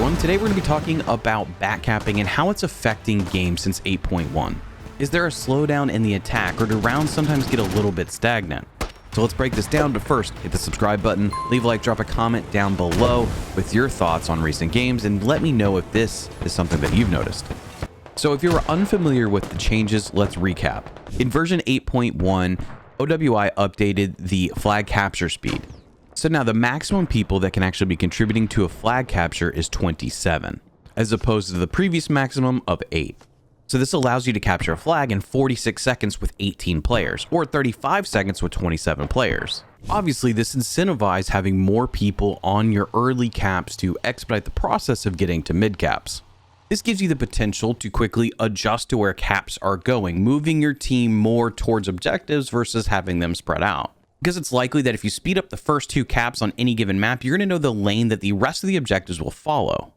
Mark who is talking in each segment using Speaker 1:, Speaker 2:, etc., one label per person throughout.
Speaker 1: everyone. Today we're going to be talking about backcapping and how it's affecting games since 8.1. Is there a slowdown in the attack, or do rounds sometimes get a little bit stagnant? So let's break this down, but first, hit the subscribe button, leave a like, drop a comment down below with your thoughts on recent games, and let me know if this is something that you've noticed. So if you're unfamiliar with the changes, let's recap. In version 8.1, OWI updated the flag capture speed. So now the maximum people that can actually be contributing to a flag capture is 27, as opposed to the previous maximum of 8. So this allows you to capture a flag in 46 seconds with 18 players, or 35 seconds with 27 players. Obviously, this incentivizes having more people on your early caps to expedite the process of getting to mid caps. This gives you the potential to quickly adjust to where caps are going, moving your team more towards objectives versus having them spread out. Because it's likely that if you speed up the first 2 caps on any given map, you're going to know the lane that the rest of the objectives will follow.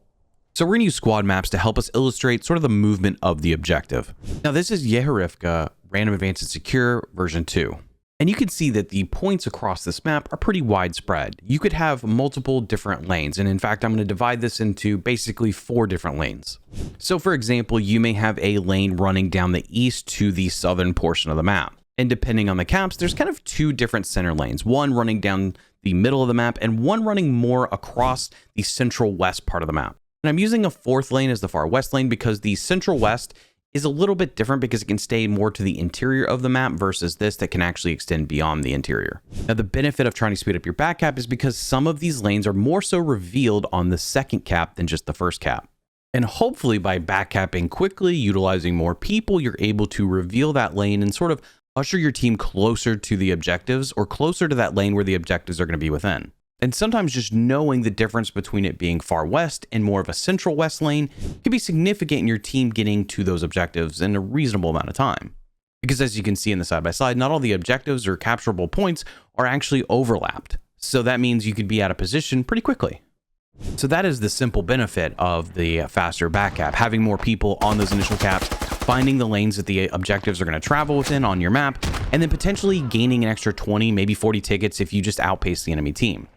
Speaker 1: So we're going to use squad maps to help us illustrate sort of the movement of the objective. Now this is Yehorivka Random Advanced and Secure version 2. And you can see that the points across this map are pretty widespread. You could have multiple different lanes. And in fact, I'm going to divide this into basically 4 different lanes. So for example, you may have a lane running down the east to the southern portion of the map. And depending on the caps, there's kind of 2 different center lanes, one running down the middle of the map and one running more across the central west part of the map. And I'm using a 4th lane as the far west lane because the central west is a little bit different because it can stay more to the interior of the map versus this that can actually extend beyond the interior. Now the benefit of trying to speed up your back cap is because some of these lanes are more so revealed on the second cap than just the first cap. And hopefully by backcapping quickly, utilizing more people, you're able to reveal that lane and sort of usher your team closer to the objectives or closer to that lane where the objectives are going to be within. And sometimes just knowing the difference between it being far west and more of a central west lane can be significant in your team getting to those objectives in a reasonable amount of time. Because as you can see in the side by side, not all the objectives or capturable points are actually overlapped. So that means you could be out of position pretty quickly. So that is the simple benefit of the faster back cap, having more people on those initial caps, finding the lanes that the objectives are going to travel within on your map, and then potentially gaining an extra 20, maybe 40 tickets if you just outpace the enemy team.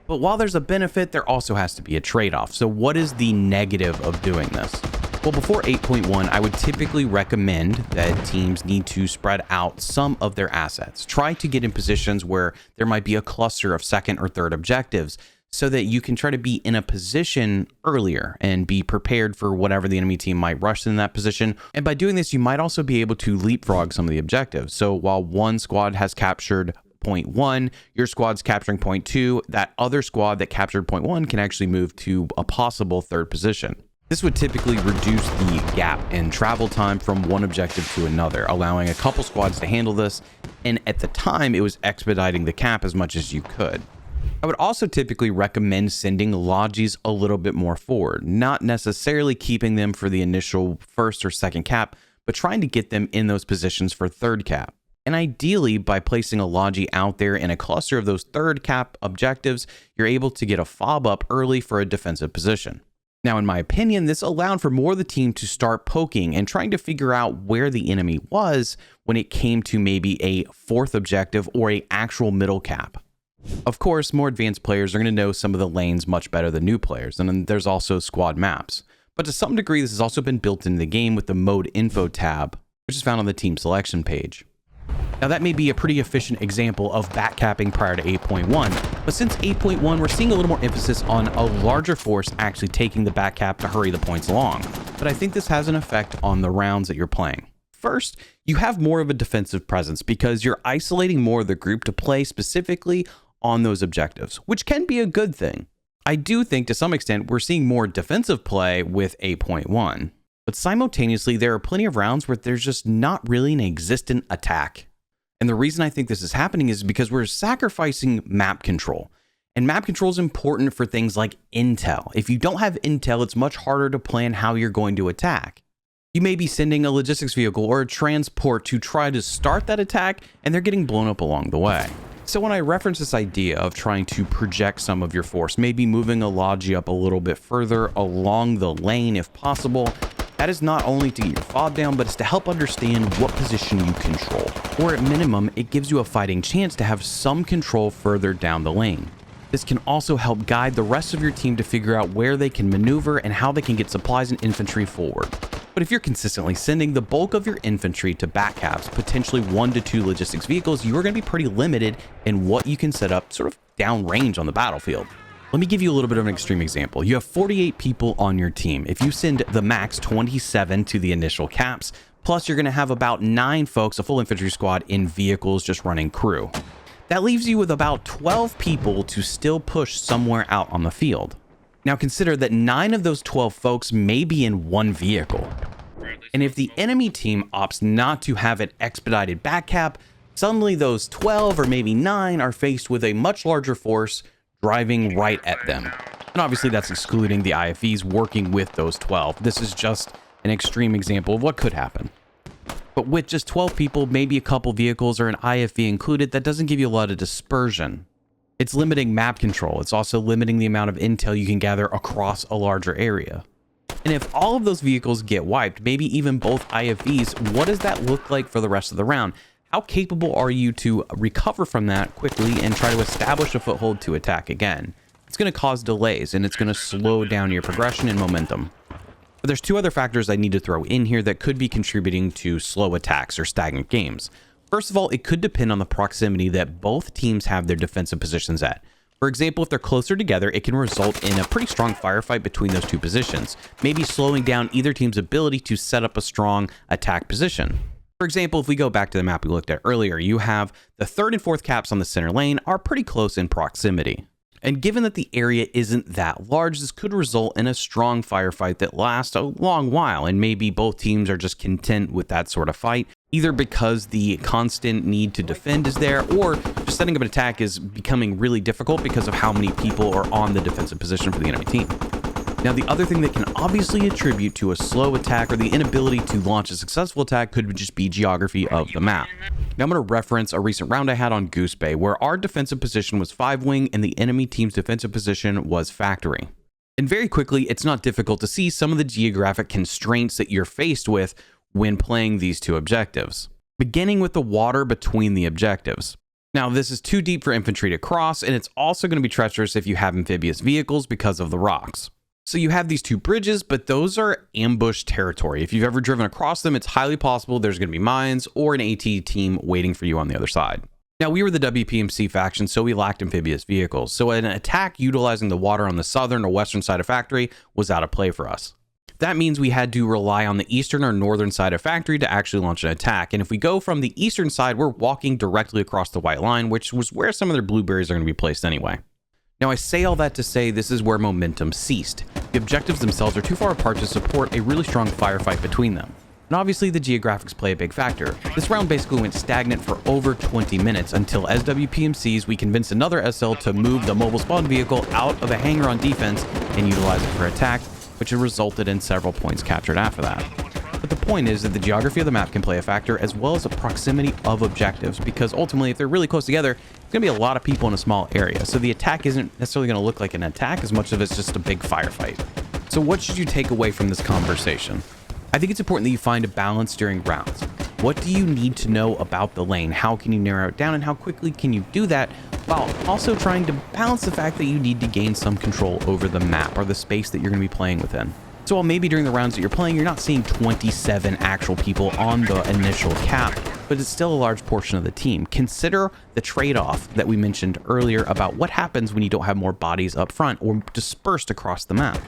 Speaker 1: But while there's a benefit, there also has to be a trade-off. So what is the negative of doing this? Well, before 8.1, I would typically recommend that teams need to spread out some of their assets. Try to get in positions where there might be a cluster of 2nd or 3rd objectives so that you can try to be in a position earlier and be prepared for whatever the enemy team might rush in that position. And by doing this, you might also be able to leapfrog some of the objectives. So while one squad has captured point 1, your squad's capturing point 2, that other squad that captured point 1 can actually move to a possible 3rd position. This would typically reduce the gap in travel time from one objective to another, allowing a couple squads to handle this, and at the time it was expediting the cap as much as you could. I would also typically recommend sending lodges a little bit more forward, not necessarily keeping them for the initial 1st or 2nd cap, but trying to get them in those positions for 3rd cap. And ideally, by placing a logi out there in a cluster of those 3rd cap objectives, you're able to get a fob up early for a defensive position. Now, in my opinion, this allowed for more of the team to start poking and trying to figure out where the enemy was when it came to maybe a 4th objective or an actual middle cap. Of course, more advanced players are going to know some of the lanes much better than new players, and then there's also squad maps. But to some degree, this has also been built into the game with the mode info tab, which is found on the team selection page. Now that may be a pretty efficient example of backcapping prior to 8.1, but since 8.1, we're seeing a little more emphasis on a larger force actually taking the back cap to hurry the points along. But I think this has an effect on the rounds that you're playing. First, you have more of a defensive presence because you're isolating more of the group to play specifically on those objectives, which can be a good thing. I do think to some extent we're seeing more defensive play with 8.1, but simultaneously there are plenty of rounds where there's just not really an existent attack. And the reason I think this is happening is because we're sacrificing map control. And map control is important for things like intel. If you don't have intel, it's much harder to plan how you're going to attack. You may be sending a logistics vehicle or a transport to try to start that attack, and they're getting blown up along the way. So when I reference this idea of trying to project some of your force, maybe moving a logi up a little bit further along the lane if possible, that is not only to get your fob down, but it's to help understand what position you control. Or at minimum, it gives you a fighting chance to have some control further down the lane. This can also help guide the rest of your team to figure out where they can maneuver and how they can get supplies and infantry forward. But if you're consistently sending the bulk of your infantry to back caps, potentially 1 to 2 logistics vehicles, you are going to be pretty limited in what you can set up sort of downrange on the battlefield. Let me give you a little bit of an extreme example. You have 48 people on your team. If you send the max 27 to the initial caps, plus you're going to have about 9 folks, a full infantry squad in vehicles just running crew. That leaves you with about 12 people to still push somewhere out on the field. Now consider that 9 of those 12 folks may be in one vehicle. And if the enemy team opts not to have an expedited back cap, suddenly those 12 or maybe 9 are faced with a much larger force driving right at them. And obviously that's excluding the IFVs working with those 12. This is just an extreme example of what could happen. But with just 12 people, maybe a couple vehicles or an IFV included, that doesn't give you a lot of dispersion. It's limiting map control. It's also limiting the amount of intel you can gather across a larger area. And if all of those vehicles get wiped, maybe even both IFVs, what does that look like for the rest of the round? How capable are you to recover from that quickly and try to establish a foothold to attack again? It's going to cause delays and it's going to slow down your progression and momentum. But there's 2 other factors I need to throw in here that could be contributing to slow attacks or stagnant games. First of all, it could depend on the proximity that both teams have their defensive positions at. For example, if they're closer together, it can result in a pretty strong firefight between those 2 positions, maybe slowing down either team's ability to set up a strong attack position. For example, if we go back to the map we looked at earlier, you have the 3rd and 4th caps on the center lane are pretty close in proximity. And given that the area isn't that large, this could result in a strong firefight that lasts a long while, and maybe both teams are just content with that sort of fight, either because the constant need to defend is there, or just setting up an attack is becoming really difficult because of how many people are on the defensive position for the enemy team. Now, the other thing that can obviously attribute to a slow attack or the inability to launch a successful attack could just be geography of the map. Now, I'm going to reference a recent round I had on Goose Bay, where our defensive position was 5 wing and the enemy team's defensive position was factory. And very quickly, it's not difficult to see some of the geographic constraints that you're faced with when playing these 2 objectives, beginning with the water between the objectives. Now, this is too deep for infantry to cross, and it's also going to be treacherous if you have amphibious vehicles because of the rocks. So you have these 2 bridges, but those are ambush territory. If you've ever driven across them, it's highly possible there's going to be mines or an AT team waiting for you on the other side. Now, we were the WPMC faction, so we lacked amphibious vehicles. So an attack utilizing the water on the southern or western side of factory was out of play for us. That means we had to rely on the eastern or northern side of factory to actually launch an attack. And if we go from the eastern side, we're walking directly across the white line, which was where some of their blueberries are going to be placed anyway. Now, I say all that to say this is where momentum ceased. The objectives themselves are too far apart to support a really strong firefight between them. And obviously the geographics play a big factor. This round basically went stagnant for over 20 minutes until as WPMCs we convinced another SL to move the mobile spawn vehicle out of a hangar on defense and utilize it for attack, which has resulted in several points captured after that. But the point is that the geography of the map can play a factor as well as the proximity of objectives, because ultimately if they're really close together, it's going to be a lot of people in a small area. So the attack isn't necessarily going to look like an attack as much as it's just a big firefight. So what should you take away from this conversation? I think it's important that you find a balance during rounds. What do you need to know about the lane? How can you narrow it down and how quickly can you do that, while also trying to balance the fact that you need to gain some control over the map or the space that you're going to be playing within. So while maybe during the rounds that you're playing, you're not seeing 27 actual people on the initial cap, but it's still a large portion of the team. Consider the trade-off that we mentioned earlier about what happens when you don't have more bodies up front or dispersed across the map.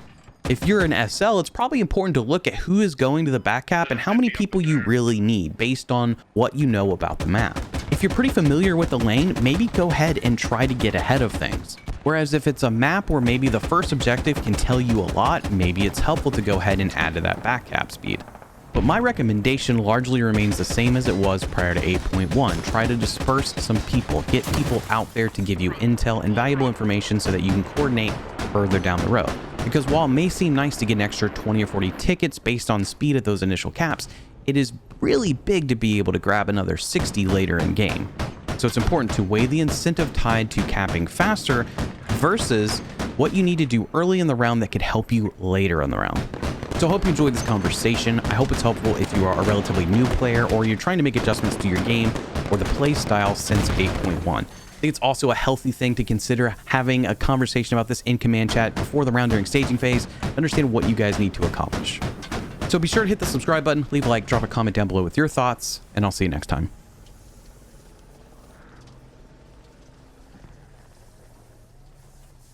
Speaker 1: If you're an SL, it's probably important to look at who is going to the back cap and how many people you really need based on what you know about the map. If you're pretty familiar with the lane, maybe go ahead and try to get ahead of things. Whereas if it's a map where maybe the first objective can tell you a lot, maybe it's helpful to go ahead and add to that back cap speed. But my recommendation largely remains the same as it was prior to 8.1. Try to disperse some people, get people out there to give you intel and valuable information so that you can coordinate further down the road. Because while it may seem nice to get an extra 20 or 40 tickets based on speed at those initial caps, it is really big to be able to grab another 60 later in game. So it's important to weigh the incentive tied to capping faster versus what you need to do early in the round that could help you later in the round. So I hope you enjoyed this conversation. I hope it's helpful if you are a relatively new player or you're trying to make adjustments to your game or the play style since 8.1. I think it's also a healthy thing to consider having a conversation about this in command chat before the round during staging phase, understand what you guys need to accomplish. So be sure to hit the subscribe button, leave a like, drop a comment down below with your thoughts, and I'll see you next time.